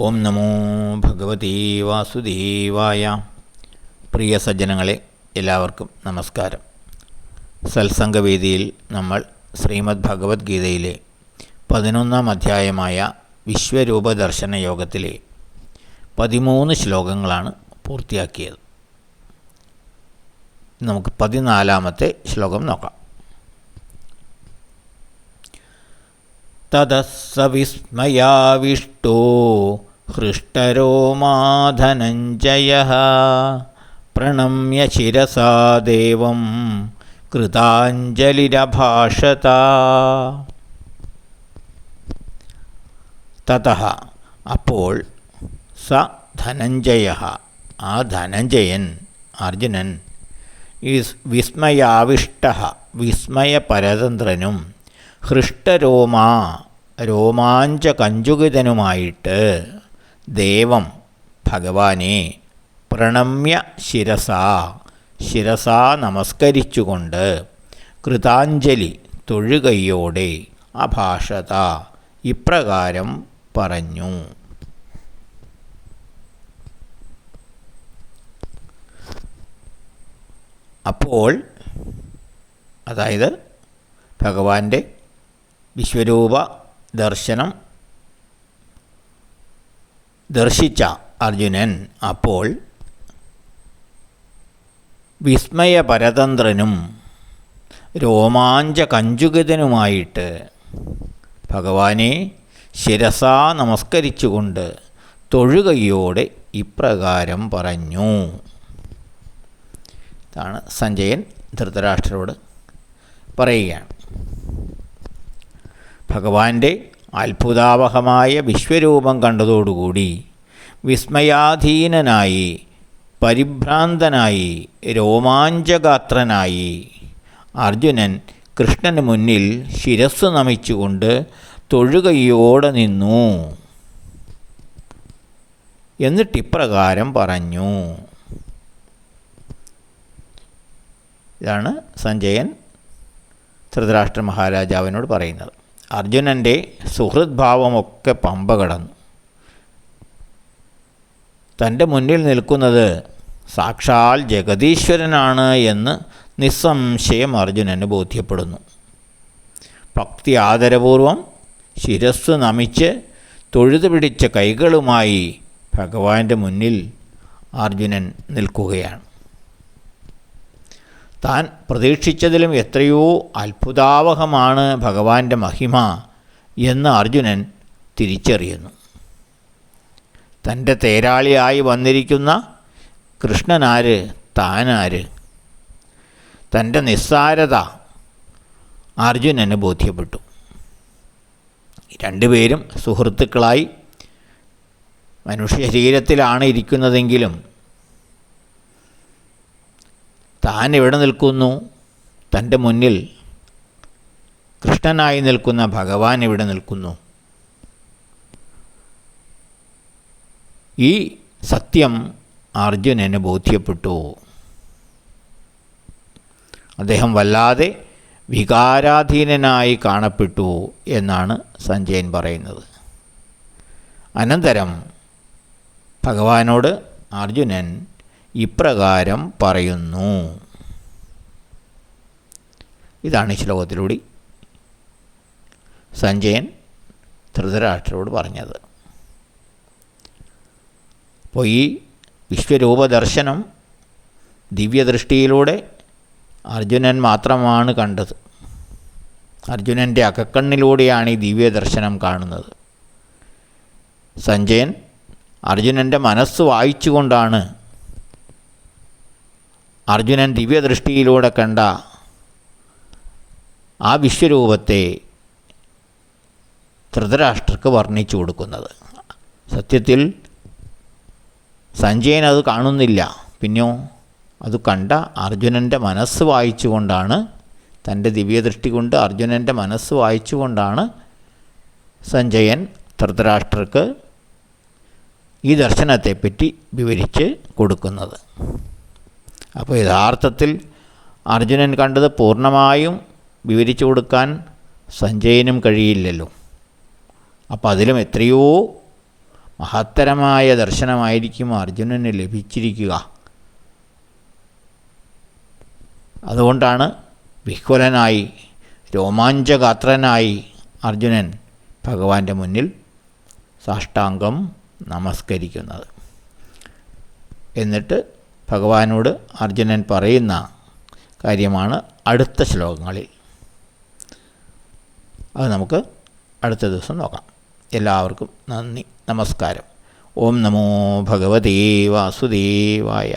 ഓം നമോ ഭഗവതീ വാസുദേവായ. പ്രിയ സജ്ജനങ്ങളെ, എല്ലാവർക്കും നമസ്കാരം. സത്സംഗവേദിയിൽ നമ്മൾ ശ്രീമദ് ഭഗവത്ഗീതയിലെ 11-ാം അധ്യായമായ വിശ്വരൂപദർശന യോഗത്തിലെ 13 ശ്ലോകങ്ങളാണ് പൂർത്തിയാക്കിയത്. നമുക്ക് 14-ാമത്തെ ശ്ലോകം നോക്കാം. തതഃ സ വിസ്മയാവിഷ്ടോ ഹൃഷ്ടരോമാ ധനഞ്ജയഃ പ്രണമ്യ ശിരസാ ദേവം കൃതാഞ്ജലിരഭാഷത. തതഃ അപ്പോൾ സ ധനഞ്ജയഃ ആ ധനഞ്ജയൻ അർജുനൻ വിസ്മയാവിഷ്ടഃ വിസ്മയപരതന്ത്രനും ഹൃഷ്ടരോമാ രോമാഞ്ചകഞ്ചുകിതനുമായിട്ട് ദേവം ഭഗവാനെ പ്രണമ്യ ശിരസാ നമസ്കരിച്ചുകൊണ്ട് കൃതാഞ്ജലി തൊഴുകൈയോടെ അഭാഷത ഇപ്രകാരം പറഞ്ഞു. അപ്പോൾ അതായത് ഭഗവാന്റെ വിശ്വരൂപ ദർശനം ദർശിച്ച അർജുനൻ അപ്പോൾ വിസ്മയപരതന്ത്രനും രോമാഞ്ചകഞ്ചുകിതനുമായിട്ട് ഭഗവാനെ ശിരസാ നമസ്കരിച്ചുകൊണ്ട് തൊഴുകൈയോടെ ഇപ്രകാരം പറഞ്ഞു. ഇതാണ് സഞ്ജയൻ ധൃതരാഷ്ട്രരോട് പറയുകയാണ്. ഭഗവാന്റെ അത്ഭുതാവഹമായ വിശ്വരൂപം കണ്ടതോടുകൂടി വിസ്മയാധീനനായി, പരിഭ്രാന്തനായി, രോമാഞ്ചഗാത്രനായി അർജുനൻ കൃഷ്ണന് മുന്നിൽ ശിരസ്സു നമിച്ചുകൊണ്ട് തൊഴുകയോടെ നിന്നു. എന്നിട്ടിപ്രകാരം പറഞ്ഞു. ഇതാണ് സഞ്ജയൻ ധൃതരാഷ്ട്ര മഹാരാജാവിനോട് പറയുന്നത്. അർജുനൻ്റെ സുഹൃദ്ഭാവമൊക്കെ പമ്പ കടന്നു. തൻ്റെ മുന്നിൽ നിൽക്കുന്നത് സാക്ഷാൽ ജഗദീശ്വരനാണ് എന്ന് നിസ്സംശയം അർജുനന് ബോധ്യപ്പെടുന്നു. ഭക്തി ആദരപൂർവം ശിരസ്സു നമിച്ച് തൊഴുതു പിടിച്ച കൈകളുമായി ഭഗവാന്റെ മുന്നിൽ അർജുനൻ നിൽക്കുകയാണ്. താൻ പ്രതീക്ഷിച്ചതിലും എത്രയോ അത്ഭുതാവഹമാണ് ഭഗവാന്റെ മഹിമ എന്ന് അർജുനൻ തിരിച്ചറിയുന്നു. തൻ്റെ തേരാളിയായി വന്നിരിക്കുന്ന കൃഷ്ണനാര്, താനാര്? തൻ്റെ നിസ്സാരത അർജുനന് ബോധ്യപ്പെട്ടു. രണ്ടുപേരും സുഹൃത്തുക്കളായി മനുഷ്യ ശരീരത്തിലാണ് ഇരിക്കുന്നതെങ്കിലും താൻ എവിടെ നിൽക്കുന്നു? തൻ്റെ മുന്നിൽ കൃഷ്ണനായി നിൽക്കുന്ന ഭഗവാൻ എവിടെ നിൽക്കുന്നു? ഈ സത്യം അർജുനന് ബോധ്യപ്പെട്ടു. അദ്ദേഹം വല്ലാതെ വികാരാധീനനായി കാണപ്പെട്ടു എന്നാണ് സഞ്ജയൻ പറയുന്നത്. അനന്തരം ഭഗവാനോട് അർജുനൻ ഇപ്രകാരം പറയുന്നു. ഇതാണ് ഈ ശ്ലോകത്തിലൂടെ സഞ്ജയൻ ധൃതരാഷ്ട്രരോട് പറഞ്ഞത്. അപ്പോൾ ഈ വിശ്വരൂപദർശനം ദിവ്യദൃഷ്ടിയിലൂടെ അർജുനൻ മാത്രമാണ് കണ്ടത്. അർജുനൻ്റെ അകക്കണ്ണിലൂടെയാണ് ഈ ദിവ്യദർശനം കാണുന്നത്. സഞ്ജയൻ അർജുനൻ്റെ മനസ്സ് വായിച്ചുകൊണ്ടാണ് അർജുനൻ ദിവ്യദൃഷ്ടിയിലൂടെ കണ്ട ആ വിശ്വരൂപത്തെ ധൃതരാഷ്ട്രർക്ക് വർണ്ണിച്ചു കൊടുക്കുന്നത്. സത്യത്തിൽ സഞ്ജയൻ അത് കാണുന്നില്ല. പിന്നെയോ അത് കണ്ട അർജുനൻ്റെ മനസ്സ് വായിച്ചുകൊണ്ടാണ്, തൻ്റെ ദിവ്യദൃഷ്ടി കൊണ്ട് അർജുനൻ്റെ മനസ്സ് വായിച്ചുകൊണ്ടാണ് സഞ്ജയൻ ധൃതരാഷ്ട്രർക്ക് ഈ ദർശനത്തെപ്പറ്റി വിവരിച്ച് കൊടുക്കുന്നത്. അപ്പോൾ യഥാർത്ഥത്തിൽ അർജുനൻ കണ്ടത് പൂർണ്ണമായും വിവരിച്ചു കൊടുക്കാൻ സഞ്ജയനും കഴിയില്ലല്ലോ. അപ്പോൾ അതിലും എത്രയോ മഹത്തരമായ ദർശനമായിരിക്കും അർജുനന് ലഭിച്ചിരിക്കുക. അതുകൊണ്ടാണ് വിഹ്വലനായി രോമാഞ്ചഗാത്രനായി അർജുനൻ ഭഗവാന്റെ മുന്നിൽ സാഷ്ടാംഗം നമസ്കരിക്കുന്നത്. എന്നിട്ട് ഭഗവാനോട് അർജുനൻ പറയുന്ന കാര്യമാണ് അടുത്ത ശ്ലോകങ്ങളിൽ. അത് നമുക്ക് അടുത്ത ദിവസം നോക്കാം. എല്ലാവർക്കും നന്ദി, നമസ്കാരം. ഓം നമോ ഭഗവതേ വാസുദേവായ.